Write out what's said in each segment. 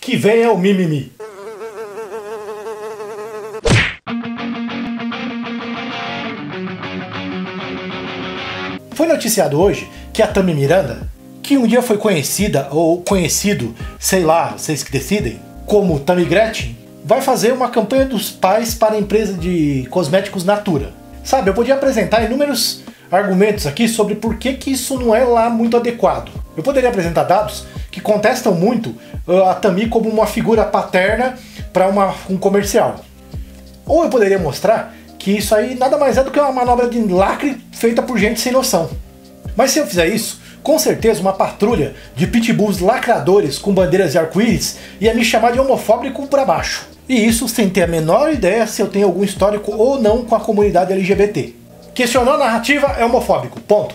Que venha o mimimi. Foi noticiado hoje que a Tami Miranda, que um dia foi conhecida ou conhecido, sei lá, vocês que decidem, como Tammy Gretchen, vai fazer uma campanha dos pais para a empresa de cosméticos Natura. Sabe, eu podia apresentar inúmeros argumentos aqui sobre por que isso não é lá muito adequado. Eu poderia apresentar dados que contestam muito a Tammy como uma figura paterna para um comercial. Ou eu poderia mostrar que isso aí nada mais é do que uma manobra de lacre feita por gente sem noção. Mas se eu fizer isso, com certeza uma patrulha de pitbulls lacradores com bandeiras de arco-íris ia me chamar de homofóbico pra baixo. E isso sem ter a menor ideia se eu tenho algum histórico ou não com a comunidade LGBT. Questionou a narrativa é homofóbico, ponto.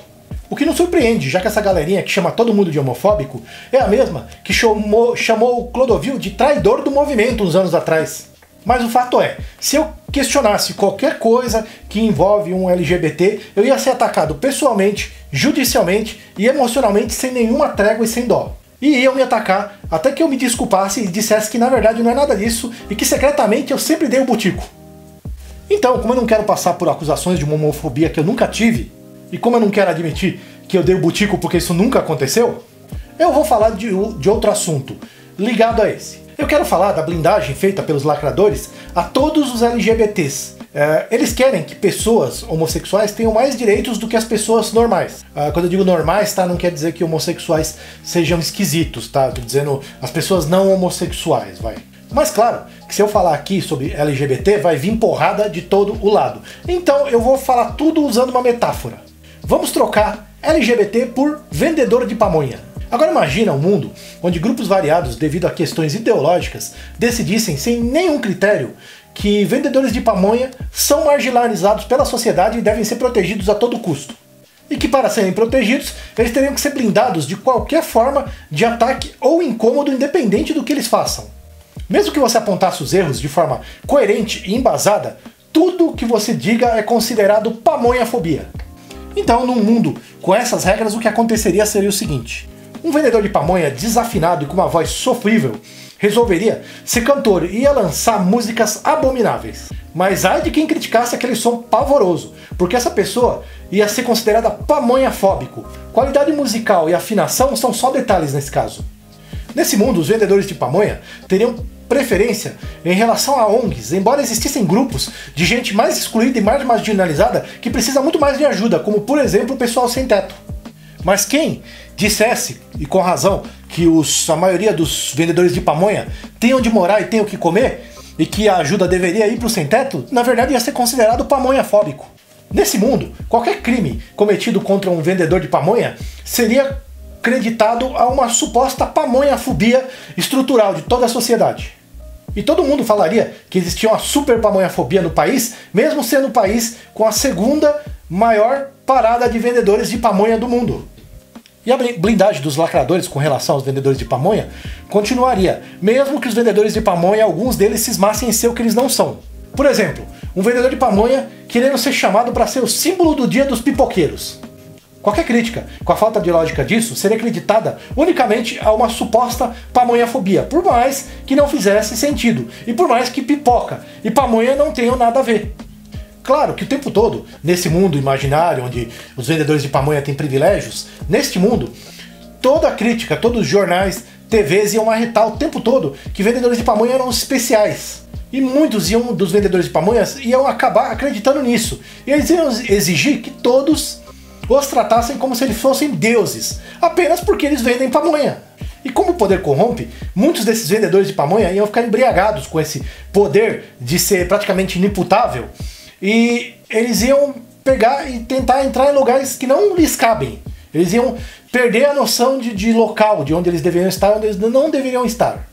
O que não surpreende, já que essa galerinha que chama todo mundo de homofóbico é a mesma que chamou o Clodovil de traidor do movimento uns anos atrás. Mas o fato é, se eu questionasse qualquer coisa que envolve um LGBT, eu ia ser atacado pessoalmente, judicialmente e emocionalmente sem nenhuma trégua e sem dó. E iam me atacar até que eu me desculpasse e dissesse que na verdade não é nada disso e que secretamente eu sempre dei o butico. Então, como eu não quero passar por acusações de uma homofobia que eu nunca tive, e como eu não quero admitir que eu dei o butico porque isso nunca aconteceu, eu vou falar de outro assunto ligado a esse. Eu quero falar da blindagem feita pelos lacradores a todos os LGBTs. Eles querem que pessoas homossexuais tenham mais direitos do que as pessoas normais. Quando eu digo normais, tá, não quer dizer que homossexuais sejam esquisitos, tá? Tô dizendo as pessoas não homossexuais, vai. Mas claro, que se eu falar aqui sobre LGBT, vai vir porrada de todo o lado. Então eu vou falar tudo usando uma metáfora. Vamos trocar LGBT por vendedor de pamonha. Agora imagina um mundo onde grupos variados, devido a questões ideológicas, decidissem sem nenhum critério que vendedores de pamonha são marginalizados pela sociedade e devem ser protegidos a todo custo. E que para serem protegidos, eles teriam que ser blindados de qualquer forma de ataque ou incômodo, independente do que eles façam. Mesmo que você apontasse os erros de forma coerente e embasada, tudo o que você diga é considerado pamonhafobia. Então, num mundo com essas regras, o que aconteceria seria o seguinte: um vendedor de pamonha desafinado e com uma voz sofrível resolveria ser cantor e ia lançar músicas abomináveis. Mas ai de quem criticasse aquele som pavoroso, porque essa pessoa ia ser considerada pamonhafóbico. Qualidade musical e afinação são só detalhes nesse caso. Nesse mundo, os vendedores de pamonha teriam preferência em relação a ONGs, embora existissem grupos de gente mais excluída e mais marginalizada que precisa muito mais de ajuda, como por exemplo o pessoal sem teto. Mas quem dissesse, e com razão, que a maioria dos vendedores de pamonha tem onde morar e tem o que comer, e que a ajuda deveria ir para o sem-teto, na verdade ia ser considerado pamonhafóbico. Nesse mundo, qualquer crime cometido contra um vendedor de pamonha seria creditado a uma suposta pamonhafobia estrutural de toda a sociedade. E todo mundo falaria que existia uma super pamonhafobia no país, mesmo sendo o país com a segunda maior parada de vendedores de pamonha do mundo. E a blindagem dos lacradores com relação aos vendedores de pamonha continuaria, mesmo que os vendedores de pamonha, alguns deles cismassem em ser o que eles não são. Por exemplo, um vendedor de pamonha querendo ser chamado para ser o símbolo do dia dos pipoqueiros. Qualquer crítica com a falta de lógica disso seria acreditada unicamente a uma suposta pamonhafobia, por mais que não fizesse sentido, e por mais que pipoca e pamonha não tenham nada a ver. Claro que o tempo todo, nesse mundo imaginário onde os vendedores de pamonha têm privilégios, neste mundo, toda a crítica, todos os jornais, TVs iam arretar o tempo todo que vendedores de pamonha eram especiais. E muitos dos vendedores de pamonhas iam acabar acreditando nisso. E eles iam exigir que todos os tratassem como se eles fossem deuses, apenas porque eles vendem pamonha. E como o poder corrompe, muitos desses vendedores de pamonha iam ficar embriagados com esse poder de ser praticamente inimputável, e eles iam pegar e tentar entrar em lugares que não lhes cabem. Eles iam perder a noção de local, de onde eles deveriam estar e onde eles não deveriam estar.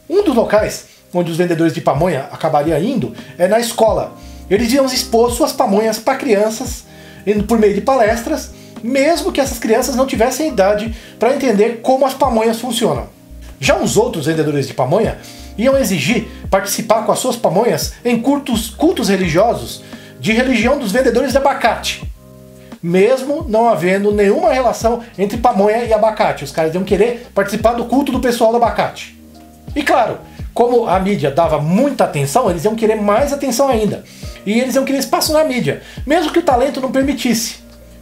Um dos locais onde os vendedores de pamonha acabariam indo é na escola. Eles iam expor suas pamonhas para crianças por meio de palestras, mesmo que essas crianças não tivessem idade para entender como as pamonhas funcionam. Já os outros vendedores de pamonha iam exigir participar com as suas pamonhas em cultos religiosos de religião dos vendedores de abacate, mesmo não havendo nenhuma relação entre pamonha e abacate. Os caras iam querer participar do culto do pessoal do abacate. E claro, como a mídia dava muita atenção, eles iam querer mais atenção ainda. E eles iam querer espaço na mídia, mesmo que o talento não permitisse.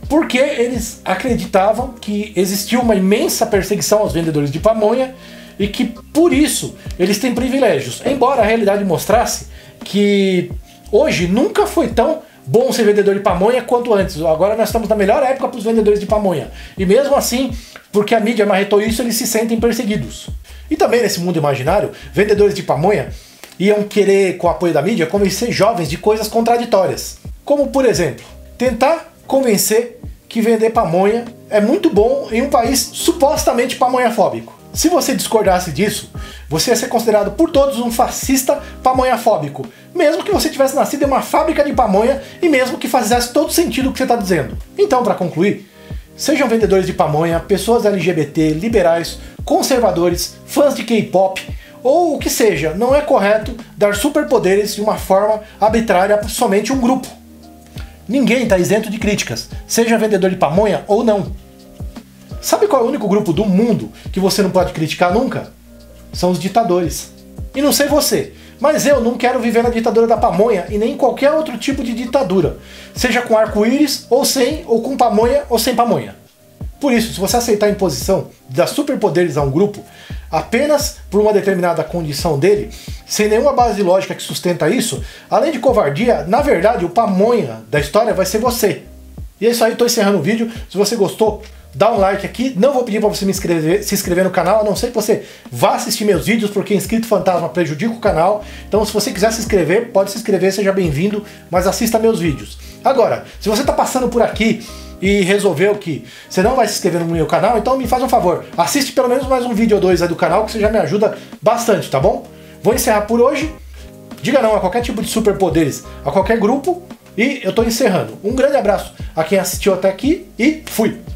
Porque eles acreditavam que existia uma imensa perseguição aos vendedores de pamonha e que, por isso, eles têm privilégios. Embora a realidade mostrasse que hoje nunca foi tão bom ser vendedor de pamonha quanto antes. Agora nós estamos na melhor época para os vendedores de pamonha. E mesmo assim, porque a mídia marretou isso, eles se sentem perseguidos. E também nesse mundo imaginário, vendedores de pamonha iam querer, com o apoio da mídia, convencer jovens de coisas contraditórias. Como, por exemplo, tentar convencer que vender pamonha é muito bom em um país supostamente pamonhafóbico. Se você discordasse disso, você ia ser considerado por todos um fascista pamonhafóbico, mesmo que você tivesse nascido em uma fábrica de pamonha e mesmo que fizesse todo sentido o que você está dizendo. Então, para concluir, sejam vendedores de pamonha, pessoas LGBT, liberais, conservadores, fãs de K-pop ou o que seja, não é correto dar superpoderes de uma forma arbitrária para somente um grupo. Ninguém está isento de críticas, seja vendedor de pamonha ou não. Sabe qual é o único grupo do mundo que você não pode criticar nunca? São os ditadores. E não sei você, mas eu não quero viver na ditadura da pamonha e nem em qualquer outro tipo de ditadura. Seja com arco-íris, ou sem, ou com pamonha, ou sem pamonha. Por isso, se você aceitar a imposição de dar superpoderes a um grupo, apenas por uma determinada condição dele, sem nenhuma base lógica que sustenta isso, além de covardia, na verdade, o pamonha da história vai ser você. E é isso aí, estou encerrando o vídeo. Se você gostou, dá um like aqui. Não vou pedir para você se inscrever no canal, a não ser que você vá assistir meus vídeos, porque inscrito fantasma prejudica o canal. Então, se você quiser se inscrever, pode se inscrever, seja bem-vindo, mas assista meus vídeos. Agora, se você está passando por aqui e resolveu que você não vai se inscrever no meu canal, então me faz um favor, assiste pelo menos mais um vídeo ou dois aí do canal, que você já me ajuda bastante, tá bom? Vou encerrar por hoje. Diga não a qualquer tipo de superpoderes, a qualquer grupo, e eu tô encerrando. Um grande abraço a quem assistiu até aqui e fui!